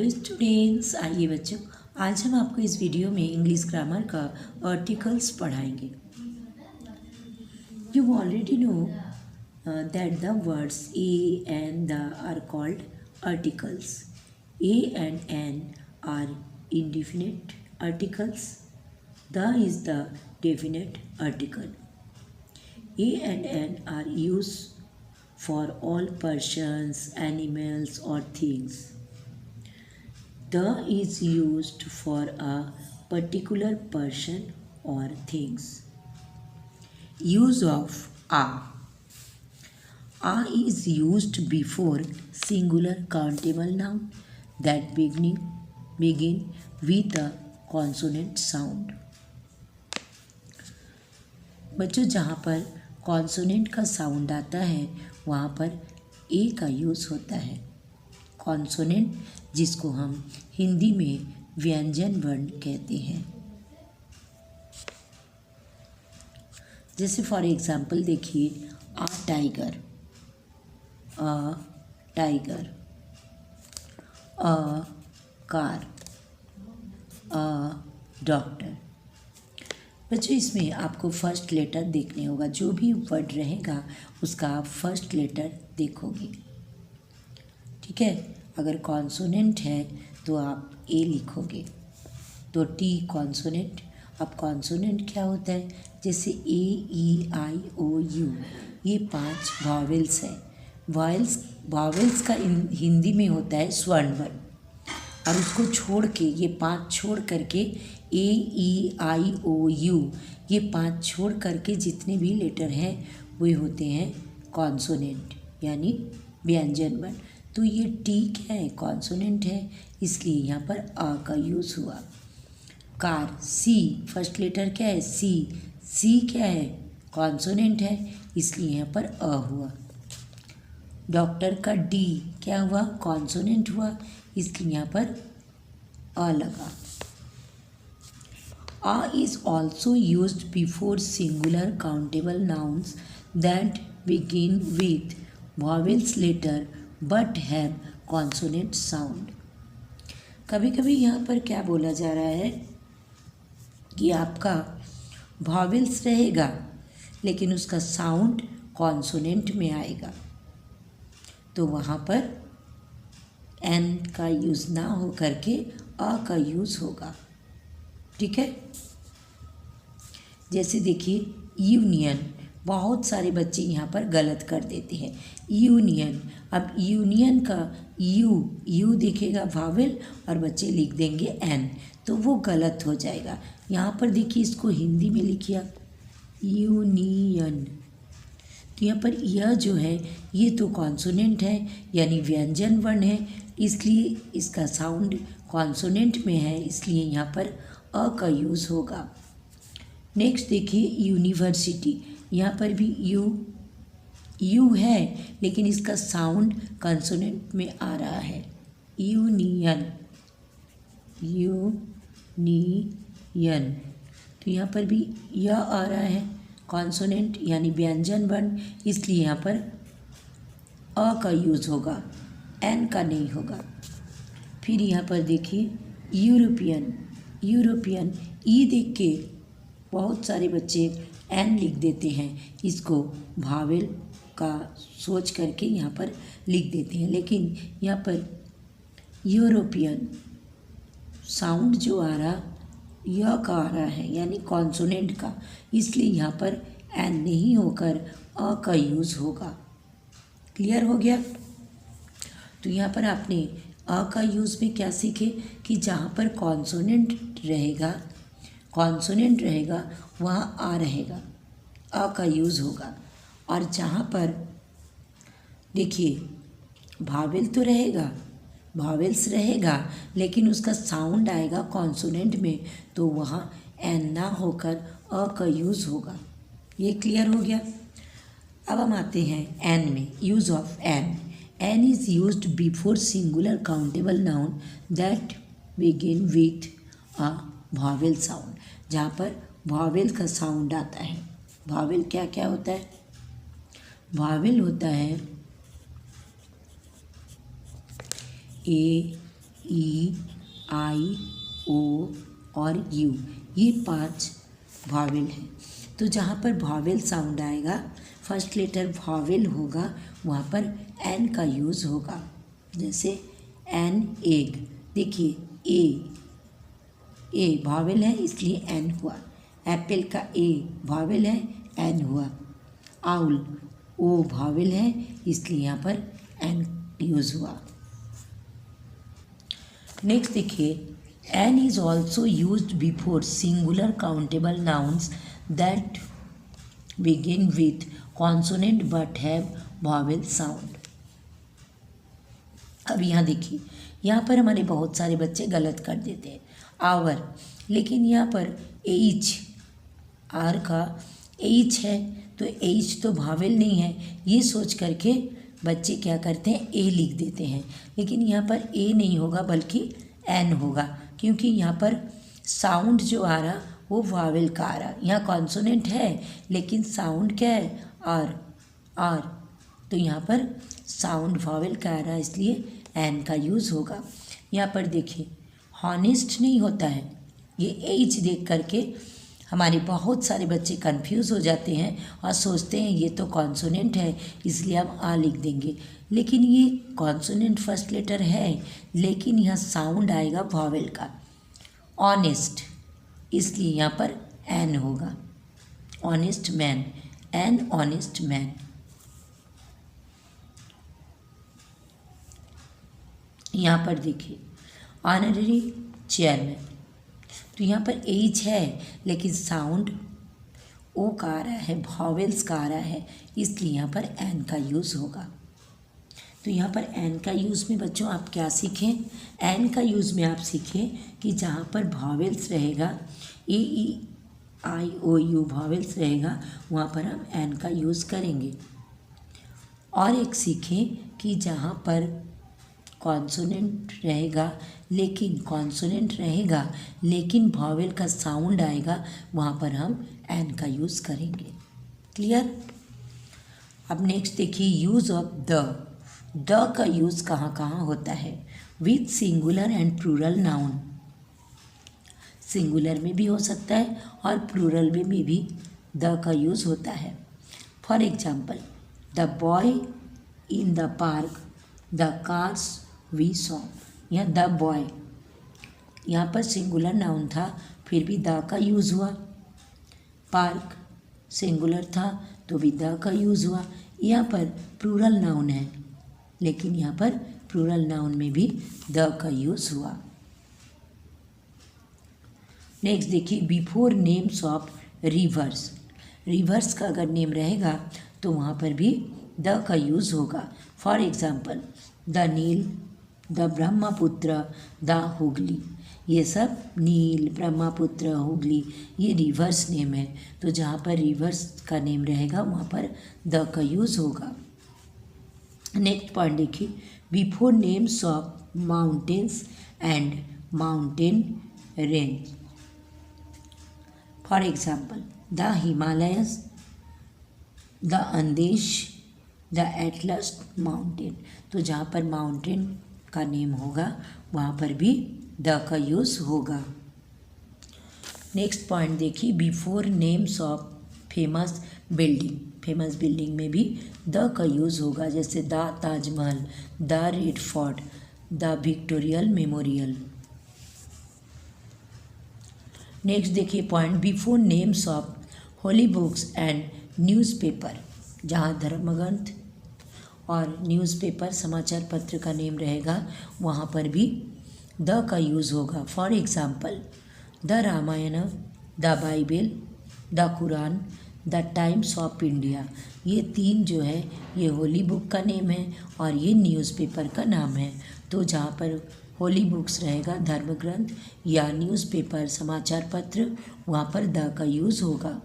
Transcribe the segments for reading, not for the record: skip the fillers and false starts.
Hello students, आइए बच्चों, आज हम आपको इस वीडियो में इंग्लिश ग्रामर का आर्टिकल्स पढ़ाएंगे। You already know that the words a and the are called articles. A and an are indefinite articles, the is the definite article. A and an are used for all persons, animals or things. The is used for a particular person or things. Use of a. A is used before singular countable noun that begin with a consonant sound. बच्चों, जहाँ पर consonant का sound आता है वहाँ पर ए का use होता है। कॉन्सोनेंट जिसको हम हिंदी में व्यंजन वर्ण कहते हैं। जैसे फॉर एग्जांपल देखिए, a tiger, a tiger, a car, a doctor. बच्चों, इसमें आपको फर्स्ट लेटर देखने होगा। जो भी वर्ड रहेगा उसका आप फर्स्ट लेटर देखोगे, ठीक है। अगर कॉन्सोनेंट है तो आप ए लिखोगे, तो टी कॉन्सोनेंट। अब कॉन्सोनेंट क्या होता है? जैसे ए, ई, आई, ओ, यू, ये 5 वॉवेल्स है। वॉवेल्स का हिंदी में होता है स्वर्ण वर्ण, और उसको छोड़ के ये 5 छोड़ करके ए, ई, आई, ओ, यू, ये 5 छोड़ करके जितने भी लेटर हैं वे होते हैं कॉन्सोनेंट, यानी व्यंजन वर्ण। तो ये टी क्या है? कॉन्सोनेंट है, इसलिए यहाँ पर आ का यूज़ हुआ। कार, सी, फर्स्ट लेटर क्या है? सी। सी क्या है? कॉन्सोनेंट है, इसलिए यहाँ पर अ हुआ। डॉक्टर का डी क्या हुआ? कॉन्सोनेंट हुआ, इसलिए यहाँ पर अ लगा। A is also used before singular countable nouns that begin with vowels letter but have consonant sound. कभी कभी यहाँ पर क्या बोला जा रहा है कि आपका vowels रहेगा लेकिन उसका साउंड कॉन्सोनेंट में आएगा, तो वहाँ पर एन का यूज़ ना हो करके अ का यूज़ होगा, ठीक है। जैसे देखिए, यूनियन, बहुत सारे बच्चे यहाँ पर गलत कर देते हैं। यूनियन, अब यूनियन का यू दिखेगा वावेल और बच्चे लिख देंगे एन, तो वो गलत हो जाएगा। यहाँ पर देखिए, इसको हिंदी में लिखिए यूनियन, तो यहाँ पर यह जो है ये तो कॉन्सोनेंट है, यानी व्यंजन वर्ण है, इसलिए इसका साउंड कॉन्सोनेंट में है, इसलिए यहाँ पर अ का यूज़ होगा। नेक्स्ट देखिए, यूनिवर्सिटी, यहाँ पर भी यू है लेकिन इसका साउंड कॉन्सोनेंट में आ रहा है। यूनियन, तो यहाँ पर भी यह आ रहा है कॉन्सोनेंट, यानी व्यंजन वर्ण, इसलिए यहाँ पर अ का यूज़ होगा, एन का नहीं होगा। फिर यहाँ पर देखिए, यूरोपियन, ई देख के बहुत सारे बच्चे एन लिख देते हैं, इसको भावेल का सोच करके यहाँ पर लिख देते हैं, लेकिन यहाँ पर यूरोपियन साउंड जो आ रहा यह का आ रहा है, यानी कॉन्सोनेंट का, इसलिए यहाँ पर एन नहीं होकर अ का यूज़ होगा। क्लियर हो गया? तो यहाँ पर आपने अ का यूज़ में क्या सीखे कि जहाँ पर कॉन्सोनेंट रहेगा वहाँ आ रहेगा, अ का यूज़ होगा। और जहाँ पर देखिए भावेल तो रहेगा, भावेल्स रहेगा, लेकिन उसका साउंड आएगा कॉन्सोनेंट में, तो वहाँ एन ना होकर अ का यूज़ होगा। ये क्लियर हो गया? अब हम आते हैं एन में। Use of an. An is used before singular countable noun that begin with a vowel sound, जहाँ पर वावेल का साउंड आता है। वावेल क्या क्या होता है? वावेल होता है ए, ई, आई, ओ और यू, ये 5 वॉवेल हैं। तो जहाँ पर वॉवेल साउंड आएगा, फर्स्ट लेटर वॉवेल होगा, वहाँ पर एन का यूज़ होगा। जैसे एन एग, देखिए ए वॉवेल है इसलिए एन हुआ। एप्पल का ए वॉवेल है, एन हुआ। आउल ओ वॉवेल है इसलिए यहाँ पर एन यूज़ हुआ। नेक्स्ट देखिए, an is also used before singular countable nouns that begin with consonant but have vowel sound. अब यहाँ देखिए, यहाँ पर हमारे बहुत सारे बच्चे गलत कर देते हैं आवर, लेकिन यहाँ पर एच, आर का एच है तो एच तो वॉवेल नहीं है, ये सोच करके बच्चे क्या करते हैं, ए लिख देते हैं। लेकिन यहाँ पर ए नहीं होगा बल्कि एन होगा, क्योंकि यहाँ पर साउंड जो आ रहा वो वॉवेल का आ रहा। यहाँ कॉन्सोनेंट है लेकिन साउंड क्या है, आर, तो यहाँ पर साउंड वॉवेल का आ रहा इसलिए एन का यूज़ होगा। यहाँ पर देखिए, हॉनेस्ट नहीं होता है, ये एच देख करके हमारे बहुत सारे बच्चे कंफ्यूज हो जाते हैं और सोचते हैं ये तो कॉन्सोनेंट है इसलिए हम आ लिख देंगे, लेकिन ये कॉन्सोनेंट फर्स्ट लेटर है लेकिन यहाँ साउंड आएगा वॉवेल का। ऑनेस्ट, इसलिए यहाँ पर एन होगा। Honest man, an honest man. यहाँ पर देखिए, ऑनररी चेयरमैन, तो यहाँ पर एच है लेकिन साउंड ओ का आ रहा है, वॉवेल्स का आ रहा है, इसलिए यहाँ पर एन का यूज़ होगा। तो यहाँ पर एन का यूज़ में बच्चों आप क्या सीखें, एन का यूज़ में आप सीखें कि जहाँ पर वॉवेल्स रहेगा, ए ई आई ओ यू वॉवेल्स रहेगा, वहाँ पर हम एन का यूज़ करेंगे। और एक सीखें कि जहाँ पर कॉन्सोनेंट रहेगा लेकिन वॉवेल का साउंड आएगा, वहाँ पर हम एन का यूज़ करेंगे। क्लियर। अब नेक्स्ट देखिए, यूज़ ऑफ द का यूज़ कहाँ कहाँ होता है, with singular and plural noun. Singular में भी हो सकता है और प्लूरल में भी द का यूज़ होता है। For example, the boy in the park, the cars we saw. यहाँ द बॉय, यहाँ पर सिंगुलर नाउन था फिर भी द का यूज़ हुआ। पार्क सिंगुलर था तो भी द का यूज़ हुआ। यहाँ पर प्लूरल नाउन है लेकिन यहाँ पर प्लूरल नाउन में भी द का यूज़ हुआ। नेक्स्ट देखिए, before names of reverse, reverse का अगर नेम रहेगा तो वहाँ पर भी द का यूज़ होगा। For example, the Nile, the Brahmaputra, the Hooghly, ये सब नील, ब्रह्मपुत्र, हुगली ये रिवर्स नेम है, तो जहाँ पर रिवर्स का नेम रहेगा वहाँ पर द का यूज़ होगा। नेक्स्ट पॉइंट देखिए, before names of mountains and mountain range. For example, the Himalayas, the Andes, the Atlas mountain, तो जहाँ पर माउंटेन का नेम होगा वहाँ पर भी द का यूज़ होगा। नेक्स्ट पॉइंट देखिए, before names of famous building, famous building में भी द का यूज़ होगा, जैसे the Taj Mahal, the red fort, the Victoria memorial. Next देखिए point, before names of holy books and newspaper, जहाँ धर्मग्रंथ और न्यूज़पेपर समाचार पत्र का नेम रहेगा वहाँ पर भी द का यूज़ होगा। For example, the Ramayana, the Bible, the Quran, the Times of India, ये तीन जो है ये होली बुक का नेम है और ये न्यूज़पेपर का नाम है। तो जहाँ पर होली बुक्स रहेगा धर्मग्रंथ या न्यूज़पेपर समाचार पत्र, वहाँ पर द का यूज़ होगा।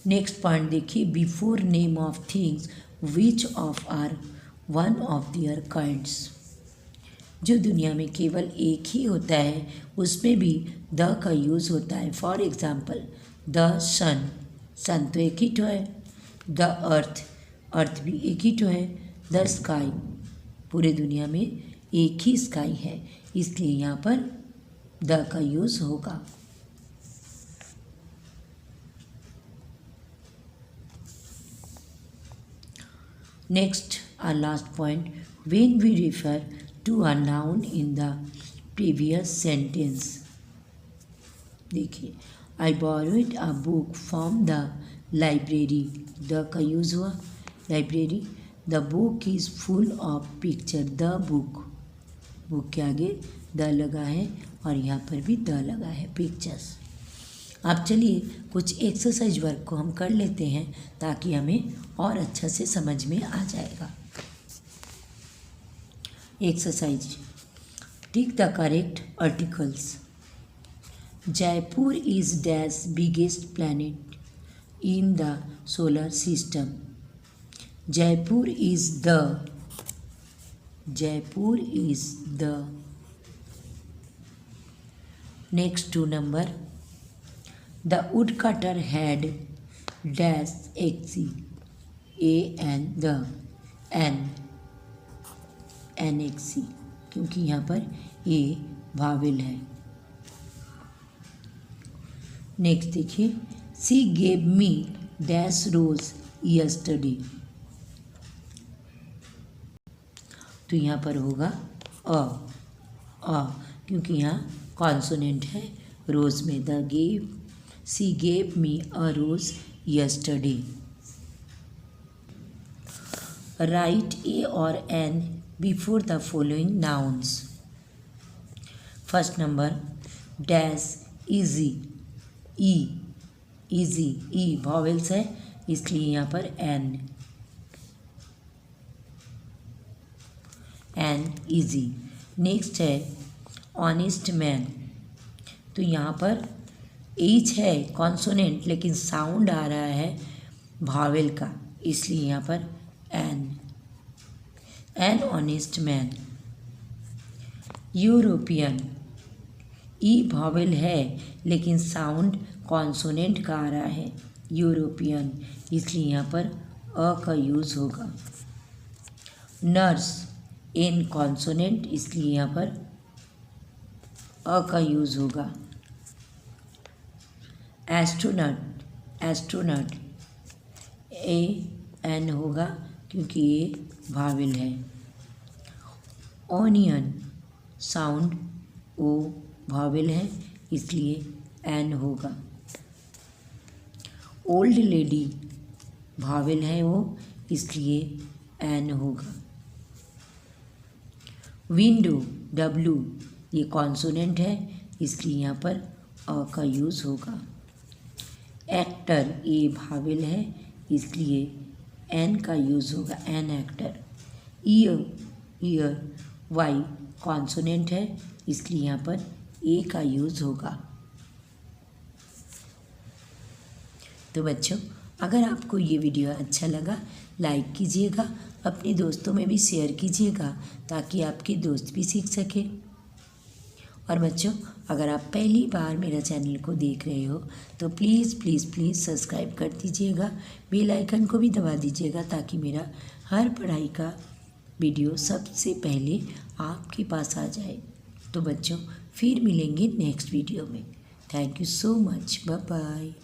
नेक्स्ट पॉइंट देखिए, before name of things which of are one of their kinds, जो दुनिया में केवल एक ही होता है उसमें भी द का यूज़ होता है। फॉर एग्जाम्पल, द सन, सन तो एक ही तो है। द अर्थ, अर्थ भी एक ही तो है। द स्काई, पूरे दुनिया में एक ही स्काई है, इसलिए यहाँ पर द का यूज़ होगा। Next our last point, when we refer to a noun in the previous sentence। देखिए, I borrowed a book from the library। The का यूज़ हुआ library. The book is full of picture. The book के आगे the लगा है और यहाँ पर भी द लगा है, पिक्चर्स। अब चलिए कुछ एक्सरसाइज वर्क को हम कर लेते हैं ताकि हमें और अच्छा से समझ में आ जाएगा। Exercise, tick the correct articles. Jaipur is dash biggest planet in the solar system. Jaipur is the next 2 number, the woodcutter had dash xe and the nxe, क्योंकि यहाँ पर ए वावेल है। नेक्स्ट देखिए, she gave me dash rose yesterday. तो यहाँ पर होगा अ, क्योंकि यहाँ कॉन्सोनेंट है रोज में। She gave me a rose yesterday. Write a और an before the following nouns. First number, dash easy, easy E vowels है, इसलिए यहाँ पर एन इजी। नेक्स्ट है ऑनेस्ट मैन। तो यहाँ पर एच है कॉन्सोनेंट, लेकिन साउंड आ रहा है वावेल का, इसलिए यहाँ पर an honest man. European, E Wavell है लेकिन साउंड कॉन्सोनेंट का आ रहा है, यूरोपियन, इसलिए यहाँ पर अ का यूज़ होगा। नर्स, एन कॉन्सोनेंट, इसलिए यहाँ पर अ का यूज़ होगा। एस्ट्रोनट ए एन होगा क्योंकि ये वावेल है। ऑनियन, साउंड ओ वावेल है, इसलिए एन होगा। ओल्ड लेडी, वावेल है वो, इसलिए एन होगा। विंडो, डब्लू, ये कॉन्सोनेंट है, इसलिए यहाँ पर अ का यूज़ होगा। एक्टर, ए वावेल है, इसलिए एन का यूज़ होगा, an actor. Year, Y consonant है, इसलिए यहाँ पर ए का यूज़ होगा। तो बच्चों, अगर आपको ये वीडियो अच्छा लगा लाइक कीजिएगा, अपने दोस्तों में भी शेयर कीजिएगा ताकि आपके दोस्त भी सीख सके। और बच्चों, अगर आप पहली बार मेरा चैनल को देख रहे हो तो प्लीज़ सब्सक्राइब कर दीजिएगा, बेल आइकन को भी दबा दीजिएगा ताकि मेरा हर पढ़ाई का वीडियो सबसे पहले आपके पास आ जाए। तो बच्चों, फिर मिलेंगे नेक्स्ट वीडियो में। Thank you so much, bye bye.